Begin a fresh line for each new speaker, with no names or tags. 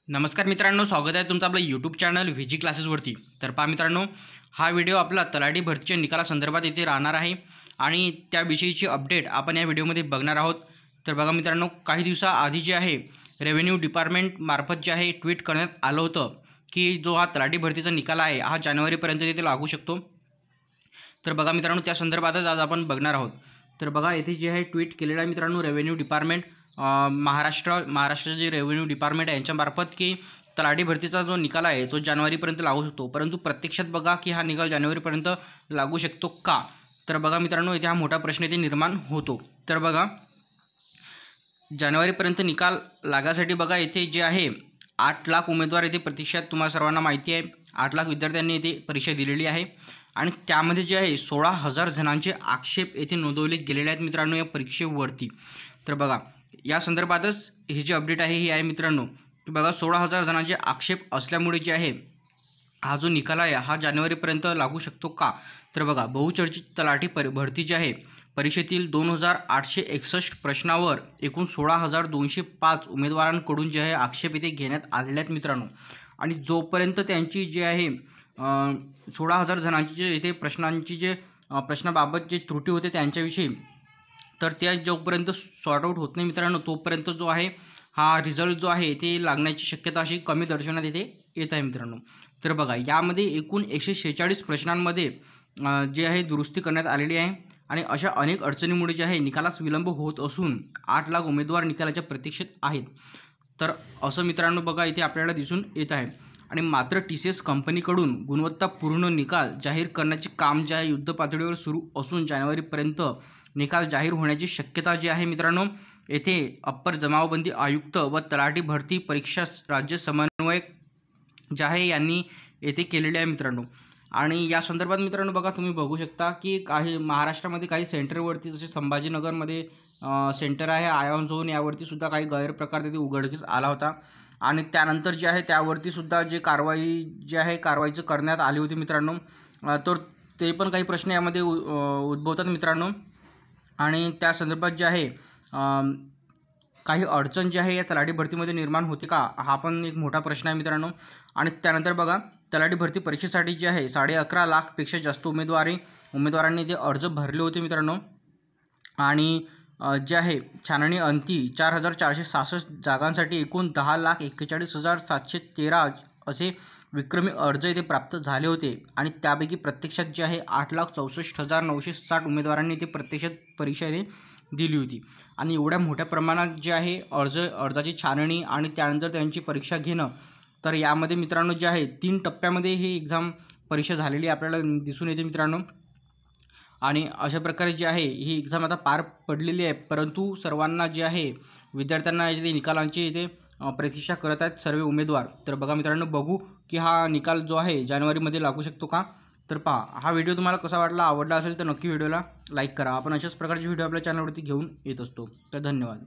नमस्कार मित्रांनो, स्वागत आहे तुमचं आपलं यूट्यूब चॅनल व्हीजी क्लासेसवरती। तर पहा मित्रांनो, हा व्हिडिओ आपला तलाठी भरतीच्या निकालासंदर्भात इथे राहणार आहे आणि त्याविषयीची अपडेट आपण या व्हिडिओमध्ये बघणार आहोत। तर बघा मित्रांनो, काही दिवसाआधी जे आहे रेव्हेन्यू डिपार्टमेंट मार्फत जे आहे ट्विट करण्यात आलं होतं की जो हा तलाठी भरतीचा निकाल आहे हा जानेवारीपर्यंत इथे लागू शकतो। तर बघा मित्रांनो, त्या संदर्भातच आज आपण बघणार आहोत। तर बघा इथे जे आहे ट्विट केलेलं आहे मित्रांनो रेव्हेन्यू डिपार्टमेंट महाराष्ट्राचे जे रेव्हेन्यू डिपार्टमेंट आहे यांच्यामार्फत की तलाठी भरतीचा जो निकाल आहे तो जानेवारीपर्यंत लागू शकतो, परंतु प्रत्यक्षात बघा की हा निकाल जानेवारीपर्यंत लागू शकतो का? तर बघा मित्रांनो, इथे हा मोठा प्रश्न इथे निर्माण होतो। तर बघा जानेवारीपर्यंत निकाल लागासाठी बघा इथे जे आहे 8 लाख उमेदवार इथे प्रतीक्षेत, तुम्हाला सर्वांना माहिती आहे 8 लाख विद्यार्थ्यांनी इथे परीक्षा दिलेली आहे आणि त्यामध्ये जे आहे 16,000 जणांचे आक्षेप येथे नोंदवले गेलेले आहेत मित्रांनो या परीक्षेवरती। तर बघा या संदर्भातच ही जी अपडेट आहे ही आहे मित्रांनो की बघा 16,000 जणांचे आक्षेप असल्यामुळे जे आहे हा जो निकाल आहे हा जानेवारीपर्यंत लागू शकतो का? तर बघा बहुचर्चित तलाठी भरती जी आहे परीक्षेतील 2,861 प्रश्नावर एकूण 16,205 उमेदवारांकडून जे आहे आक्षेप इथे घेण्यात आलेले आहेत मित्रांनो। आणि जोपर्यंत त्यांची जे आहे 16,000 जणांची जे इथे प्रश्नाबाबत जे त्रुटी होते त्यांच्याविषयी, तर त्या जोपर्यंत सॉर्ट आउट होत नाही मित्रांनो तोपर्यंत जो आहे हा रिझल्ट जो आहे ते लागण्याची शक्यता अशी कमी दर्शवण्यात येते येत आहे मित्रांनो। तर बघा यामध्ये एकूण 146 प्रश्नांमध्ये जे आहे दुरुस्ती करण्यात आलेली आहे आणि अशा अनेक अडचणीमुळे जे आहे निकालास विलंब होत असून 8 लाख उमेदवार निकालाच्या प्रतीक्षेत आहेत। तर असं मित्रांनो बघा इथे आपल्याला दिसून येत आहे आणि मात्र TCS कंपनीकडून गुणवत्तापूर्ण निकाल जाहीर करण्याचे काम जे आहे युद्धपातळीवर सुरू असून जानेवारीपर्यंत निकाल जाहीर होण्याची शक्यता जी आहे मित्रांनो येथे अप्पर जमावबंदी आयुक्त व तलाठी भरती परीक्षा राज्य समन्वयक जे आहे यांनी येथे केलेले आहे मित्रांनो। आणि या संदर्भात मित्रांनो बघा तुम्ही बघू शकता की काही महाराष्ट्रामध्ये काही सेंटरवरती जसे संभाजीनगरमध्ये सेंटर आहे आयॉन झोन, यावरती सुद्धा काही गैरप्रकार तिथे उघडकीस आला होता आणि त्यानंतर जे आहे त्यावरती सुद्धा जे कारवाईचं करण्यात आली होती मित्रांनो। तर ते पण काही प्रश्न यामध्ये उद्भवतात मित्रांनो आणि त्या संदर्भात जे आहे काही अडचण जी आहे या तलाठी भरतीमध्ये निर्माण होते का, हा पण एक मोठा प्रश्न आहे मित्रांनो। आणि त्यानंतर बघा तलाठी भरती परीक्षेसाठी जे आहे 11.5 लाखपेक्षा जास्त उमेदवारांनी ते अर्ज भरले होते मित्रांनो आणि जे आहे छाननी अंती 4,466 जागांसाठी एकूण 10,41,713 असे विक्रमी अर्ज इथे प्राप्त झाले होते आणि त्यापैकी प्रत्यक्षात जे आहे 8,64,960 उमेदवारांनी ते प्रत्यक्षात परीक्षा इथे दिली होती। आणि एवढ्या मोठ्या प्रमाणात जे आहे अर्जाची छाननी आणि त्यानंतर त्यांची परीक्षा घेणं, तर यामध्ये मित्रांनो जे आहे 3 टप्प्यामध्ये ही परीक्षा झालेली आपल्याला दिसून येते मित्रांनो। आणि अशा प्रकारे जे आहे ही एक्झाम आता पार पडलेली आहे, परंतु सर्वांना जे आहे विद्यार्थ्यांना इथे निकालांची इथे प्रतीक्षा करत आहेत सर्व उमेदवार। तर बघा मित्रांनो, बघू की हा निकाल जो आहे जानेवारीमध्ये लागू शकतो का? तर पहा हा व्हिडिओ तुम्हाला कसा वाटला, आवडला असेल तर नक्की व्हिडिओला लाईक करा। आपण अशाच प्रकारचे व्हिडिओ आपल्या चॅनलवरती घेऊन येत असतो। तर धन्यवाद।